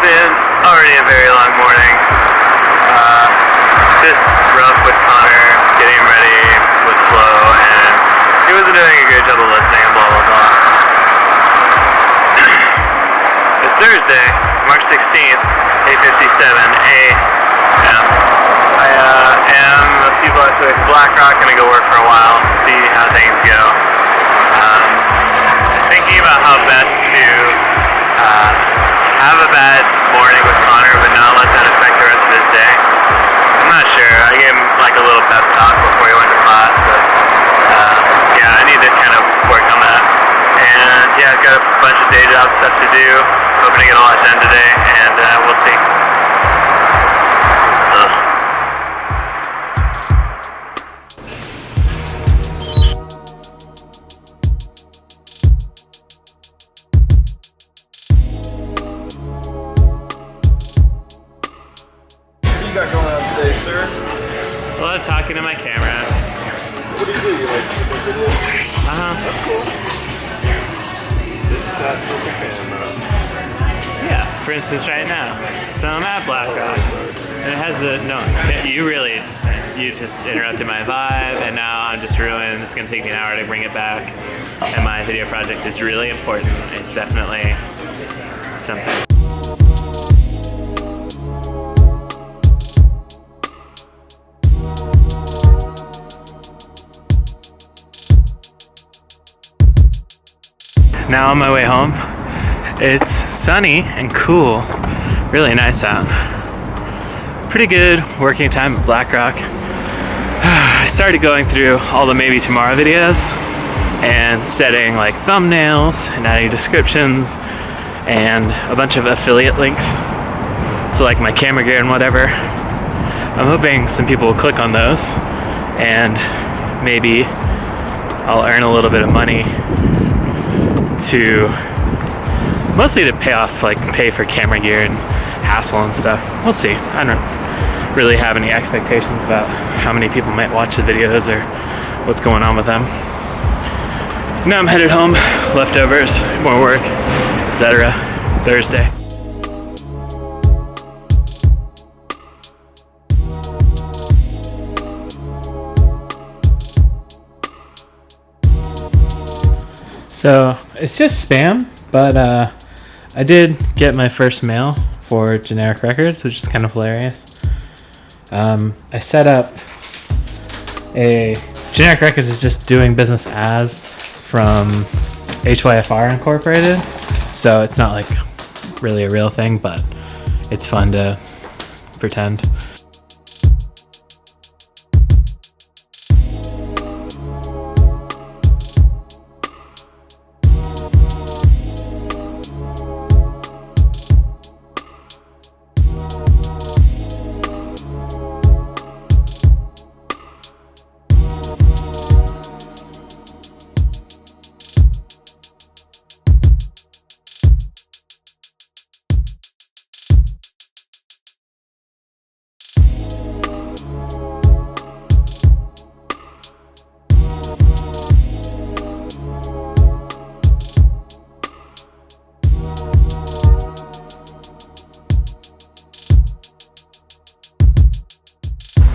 been already a very long morning. Just rough with Connor, getting ready was slow, and he wasn't doing a great job of listening and blah blah blah. It's Thursday, March 16th, 8:57 a.m. I am a few blocks away from Black Rock, gonna go work for a while, see how things go. Thinking about how best to have a bad morning with Connor, but not let that affect the rest of his day. I'm not sure. I gave him like a little pep talk before he went to class, but yeah, I need to kind of work on that. And yeah, I've got a bunch of day job stuff to do. Hoping to get all that done today, and we'll see. Got going on today, sir? A lot of talking to my camera. What do? You like make videos? That's cool. With the camera. Yeah, for instance right now. So I'm at Black Rock. And it has the, no, you just interrupted my vibe, and now I'm just ruined. It's gonna take me an hour to bring it back. And my video project is really important. It's definitely something. Now on my way home, it's sunny and cool, really nice out. Pretty good working time at Black Rock. I started going through all the Maybe Tomorrow videos and setting like thumbnails and adding descriptions and a bunch of affiliate links. So like my camera gear and whatever. I'm hoping some people will click on those and maybe I'll earn a little bit of money to mostly to pay for camera gear and hassle and stuff. We'll see. I don't really have any expectations about how many people might watch the videos or what's going on with them. Now I'm headed home, leftovers, more work, etc. Thursday. So it's just spam, but I did get my first mail for Generic Records, which is kind of hilarious. I set up a Generic Records is just doing business as from HYFR Incorporated, so it's not like really a real thing, but it's fun to pretend.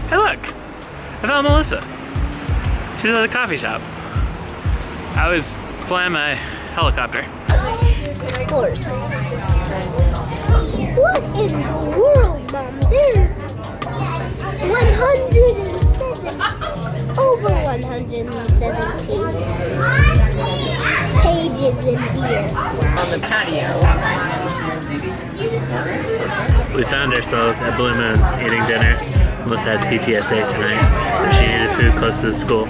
Hey look, I found Melissa. She's at the coffee shop. I was flying my helicopter. Of course. What in the world, Mom? There's over 117 pages in here. On the patio. We found ourselves at Blue Moon eating dinner. Melissa has PTSA tonight, so she needed food close to the school.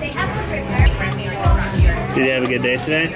Did you have a good day today?